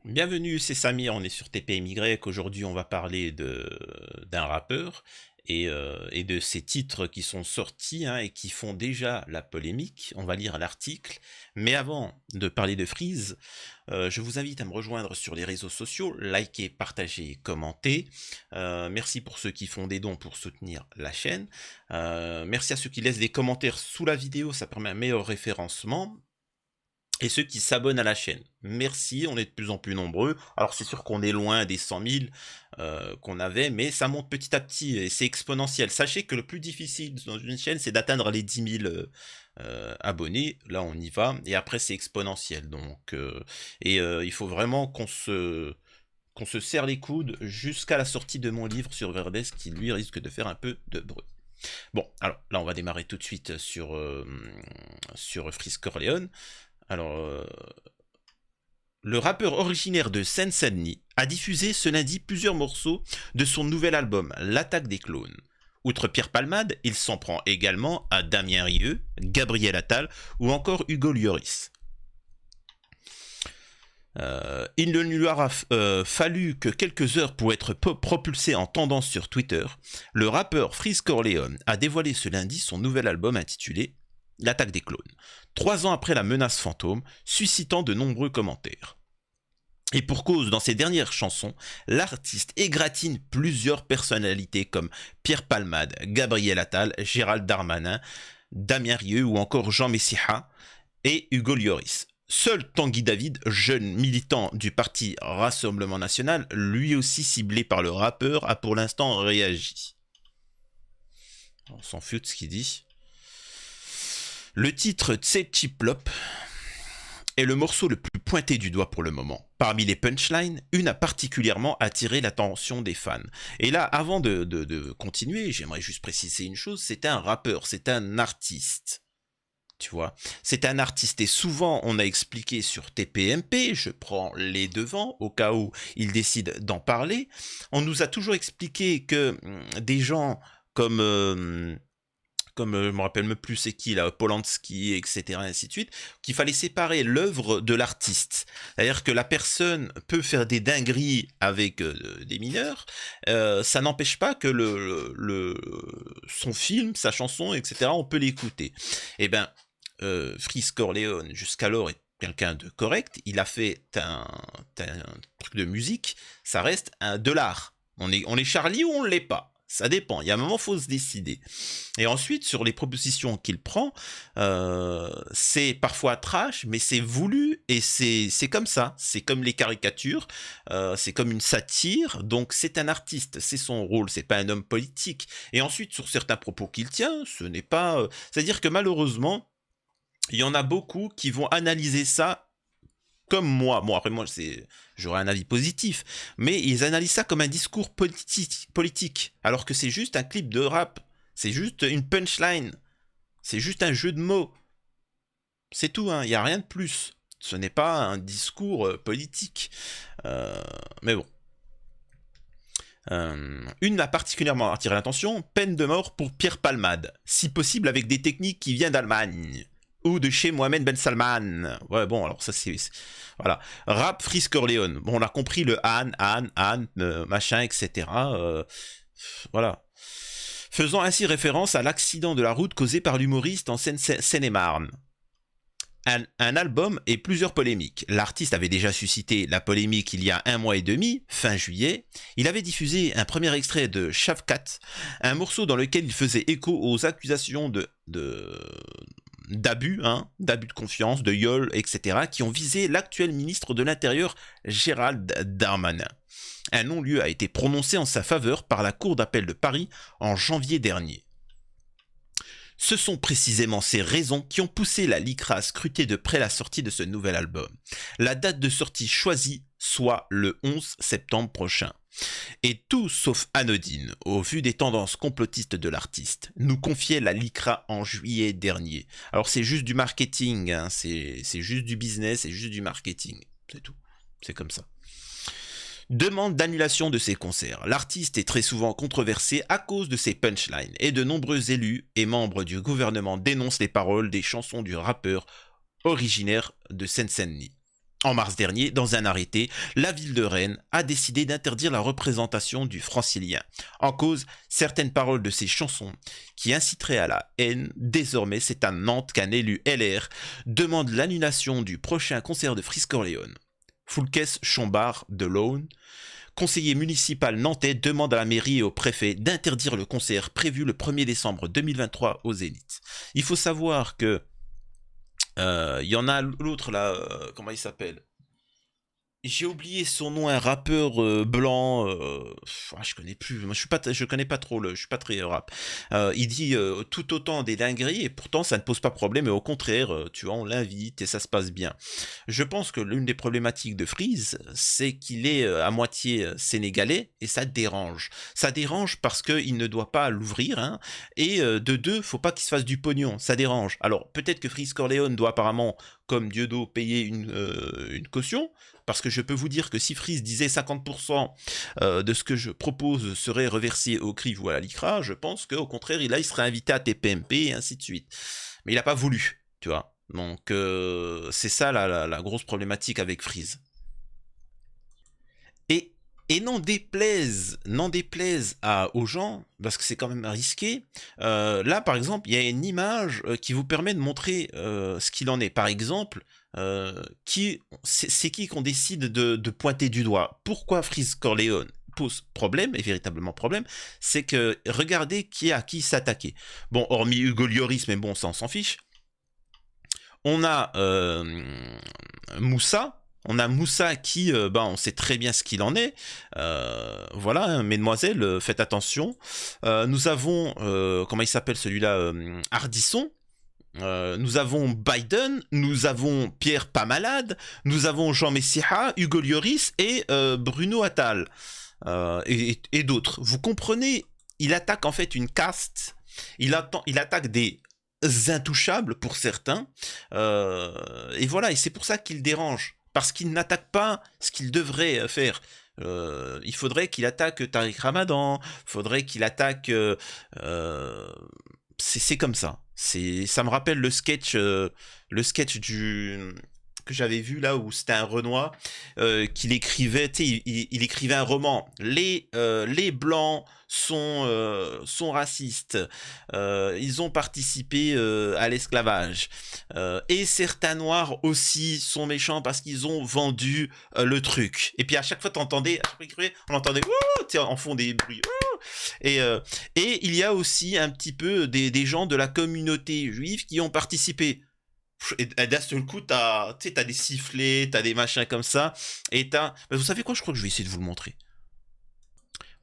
Bienvenue, c'est Samir, on est sur TPMY. Aujourd'hui, on va parler d'un rappeur et de ses titres qui sont sortis hein, et qui font déjà la polémique. On va lire l'article. Mais avant de parler de Freeze, je vous invite à me rejoindre sur les réseaux sociaux, liker, partager, commenter. Merci pour ceux qui font des dons pour soutenir la chaîne. Merci à ceux qui laissent des commentaires sous la vidéo, ça permet un meilleur référencement et ceux qui s'abonnent à la chaîne. Merci, on est de plus en plus nombreux. Alors c'est sûr qu'on est loin des 100 000 qu'on avait, mais ça monte petit à petit et c'est exponentiel. Sachez que le plus difficile dans une chaîne, c'est d'atteindre les 10 000 abonnés. Là, on y va, et après c'est exponentiel. Donc, il faut vraiment qu'on se serre les coudes jusqu'à la sortie de mon livre sur Verdes, qui lui risque de faire un peu de bruit. Bon, alors là, on va démarrer tout de suite sur Freeze Corleone. Alors, le rappeur originaire de Seine-Saint-Denis a diffusé ce lundi plusieurs morceaux de son nouvel album, L'Attaque des clones. Outre Pierre Palmade, il s'en prend également à Damien Rieu, Gabriel Attal ou encore Hugo Lloris. Il ne lui aura fallu que quelques heures pour être propulsé en tendance sur Twitter. Le rappeur Freeze Corleone a dévoilé ce lundi son nouvel album intitulé L'Attaque des clones, 3 ans après la menace fantôme, suscitant de nombreux commentaires. Et pour cause, dans ses dernières chansons, l'artiste égratigne plusieurs personnalités comme Pierre Palmade, Gabriel Attal, Gérald Darmanin, Damien Rieu ou encore Jean Messia et Hugo Lloris. Seul Tanguy David, jeune militant du parti Rassemblement National, lui aussi ciblé par le rappeur, a pour l'instant réagi. On s'en fout de ce qu'il dit. Le titre Tse Chiplop est le morceau le plus pointé du doigt pour le moment. Parmi les punchlines, une a particulièrement attiré l'attention des fans. Et là, avant de continuer, j'aimerais juste préciser une chose, c'est un rappeur, c'est un artiste. Tu vois, c'est un artiste et souvent on a expliqué sur TPMP, je prends les devants au cas où ils décident d'en parler, on nous a toujours expliqué que des gens comme je me rappelle même plus c'est qui là, Polanski, etc., ainsi de suite, qu'il fallait séparer l'œuvre de l'artiste. C'est-à-dire que la personne peut faire des dingueries avec des mineurs, ça n'empêche pas que son film, sa chanson, etc., on peut l'écouter. Eh ben, Freeze Corleone, jusqu'alors, est quelqu'un de correct, il a fait un truc de musique, ça reste de l'art. On est Charlie ou on ne l'est pas. Ça dépend, il y a un moment, il faut se décider. Et ensuite, sur les propositions qu'il prend, c'est parfois trash, mais c'est voulu, et c'est comme ça. C'est comme les caricatures, c'est comme une satire, donc c'est un artiste, c'est son rôle, c'est pas un homme politique. Et ensuite, sur certains propos qu'il tient, ce n'est pas... c'est-à-dire que malheureusement, il y en a beaucoup qui vont analyser ça comme moi. Bon, après, moi, j'aurais un avis positif. Mais ils analysent ça comme un discours politique. Alors que c'est juste un clip de rap. C'est juste une punchline. C'est juste un jeu de mots. C'est tout, hein. Il n'y a rien de plus. Ce n'est pas un discours politique. Mais bon. Une a particulièrement attiré l'attention. Peine de mort pour Pierre Palmade. Si possible avec des techniques qui viennent d'Allemagne. Ou de chez Mohamed Ben Salman. Ouais, bon, alors ça c'est... Voilà. Rap Freeze Corleone. Bon, on a compris le Han, machin, etc. Voilà. Faisant ainsi référence à l'accident de la route causé par l'humoriste en Seine-et-Marne. Un album et plusieurs polémiques. L'artiste avait déjà suscité la polémique il y a 1 mois et demi, fin juillet. Il avait diffusé un premier extrait de Shavkat, un morceau dans lequel il faisait écho aux accusations d'abus, hein, d'abus de confiance, de viol, etc., qui ont visé l'actuel ministre de l'Intérieur, Gérald Darmanin. Un non-lieu a été prononcé en sa faveur par la Cour d'appel de Paris en janvier dernier. Ce sont précisément ces raisons qui ont poussé la LICRA à scruter de près la sortie de ce nouvel album. La date de sortie choisie, soit le 11 septembre prochain. Et tout sauf anodine, au vu des tendances complotistes de l'artiste, nous confiait la LICRA en juillet dernier. Alors c'est juste du marketing, hein, c'est juste du business, c'est juste du marketing, c'est tout, c'est comme ça. Demande d'annulation de ses concerts. L'artiste est très souvent controversé à cause de ses punchlines, et de nombreux élus et membres du gouvernement dénoncent les paroles des chansons du rappeur originaire de Seine-Saint-Denis. En mars dernier, dans un arrêté, la ville de Rennes a décidé d'interdire la représentation du francilien. En cause, certaines paroles de ses chansons qui inciteraient à la haine. Désormais, c'est à Nantes qu'un élu LR demande l'annulation du prochain concert de Freeze Corleone. Foulkes Chombard de l'Aune, conseiller municipal nantais, demande à la mairie et au préfet d'interdire le concert prévu le 1er décembre 2023 au Zénith. Il faut savoir que il y en a l'autre là, comment il s'appelle? J'ai oublié son nom, un rappeur blanc. Je connais plus. Moi, je connais pas trop je suis pas très rap. Il dit tout autant des dingueries et pourtant ça ne pose pas problème. Et au contraire, tu vois, on l'invite et ça se passe bien. Je pense que l'une des problématiques de Freeze, c'est qu'il est à moitié sénégalais et ça dérange. Ça dérange parce qu'il ne doit pas l'ouvrir. Hein, et de deux, faut pas qu'il se fasse du pognon. Ça dérange. Alors peut-être que Freeze Corleone doit apparemment, comme Dieudo, payer une caution. Parce que je peux vous dire que si Freeze disait 50% de ce que je propose serait reversé au CRIF ou à la LICRA, je pense qu'au contraire, il serait invité à TPMP et ainsi de suite. Mais il n'a pas voulu, tu vois. Donc c'est ça la grosse problématique avec Freeze. Et n'en déplaise aux gens, parce que c'est quand même risqué, là par exemple, il y a une image qui vous permet de montrer ce qu'il en est. Par exemple, c'est qui qu'on décide de pointer du doigt. Pourquoi Freeze Corleone pose problème, et véritablement problème, c'est que regardez à qui s'attaquer. Bon, hormis Hugo Lloris, mais bon, ça on s'en fiche. On a Moussa. On a Moussa qui, on sait très bien ce qu'il en est. Voilà, hein, mesdemoiselles, faites attention. Nous avons, comment il s'appelle celui-là, Ardisson. Nous avons Biden, nous avons Pierre Pamalade, nous avons Jean Messia, Hugo Lloris et Bruno Attal. Et d'autres. Vous comprenez, il attaque en fait une caste. Il attaque des intouchables pour certains. Et voilà, et c'est pour ça qu'il dérange. Parce qu'il n'attaque pas ce qu'il devrait faire. Il faudrait qu'il attaque Tariq Ramadan, il faudrait qu'il attaque... c'est comme ça. Ça me rappelle le sketch que j'avais vu là où c'était un Renoir qu'il écrivait, tu sais, il écrivait un roman. Les blancs sont racistes. Ils ont participé à l'esclavage. Et certains noirs aussi sont méchants parce qu'ils ont vendu le truc. Et puis à chaque fois on entendait ouh, en fond des bruits. Ouh, et il y a aussi un petit peu des gens de la communauté juive qui ont participé. Et d'un seul coup, t'as des sifflets, t'as des machins comme ça, et vous savez quoi, je crois que je vais essayer de vous le montrer.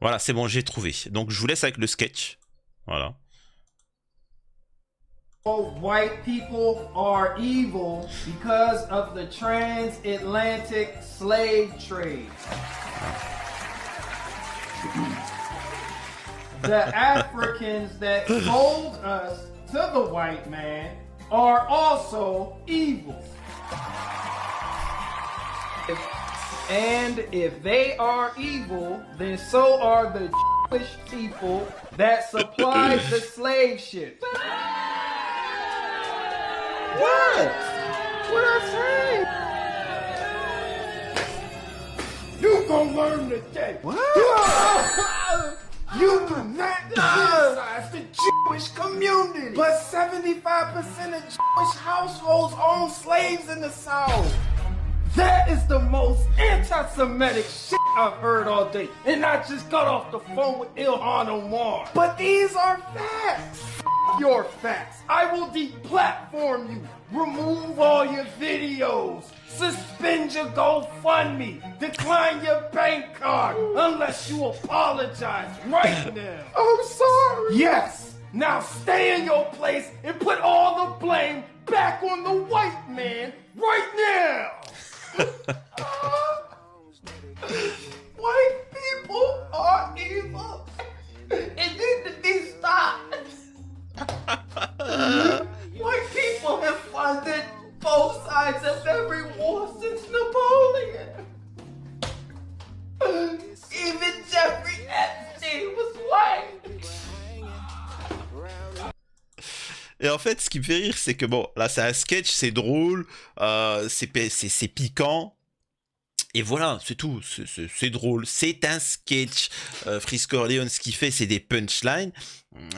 Voilà, c'est bon, j'ai trouvé. Donc je vous laisse avec le sketch. Voilà. White people are evil because of the transatlantic slave trade. The Africans that sold us to the white man are also evil. And if they are evil, then so are the Jewish people that supplied the slave ships. What? What I say? You gonna learn today. What? You do not criticize the Jewish community. But 75% of Jewish households own slaves in the South. That is the most anti-Semitic shit I've heard all day. And I just got off the phone with Ilhan Omar. But these are facts. F your facts. I will deplatform you. Remove all your videos. Suspend your GoFundMe. Decline your bank card. Unless you apologize right now. I'm sorry. Yes. Now stay in your place and put all the blame back on the white man right now. White people are evil. It needs to be stopped. White people have funded both sides of every war since Napoleon. Even Jeffrey Epstein was white. Et en fait, ce qui me fait rire, c'est que bon, là, c'est un sketch, c'est drôle, c'est piquant. Et voilà, c'est tout, c'est drôle, c'est un sketch. Frisk Orleans, ce qu'il fait, c'est des punchlines,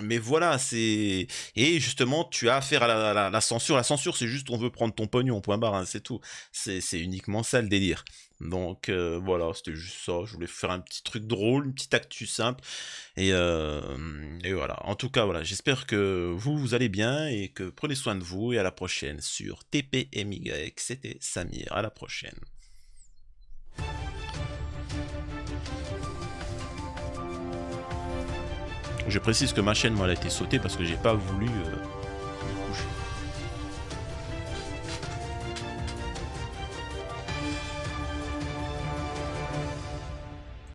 mais voilà, c'est... Et justement, tu as affaire à la censure. La censure, c'est juste, on veut prendre ton pognon, point barre, hein, c'est tout. C'est uniquement ça le délire. Donc voilà, c'était juste ça, je voulais faire un petit truc drôle, une petite actu simple, et voilà. En tout cas, voilà, j'espère que vous allez bien, et que prenez soin de vous, et à la prochaine sur TPMY. C'était Samir, à la prochaine. Je précise que ma chaîne, moi, elle a été sautée parce que j'ai pas voulu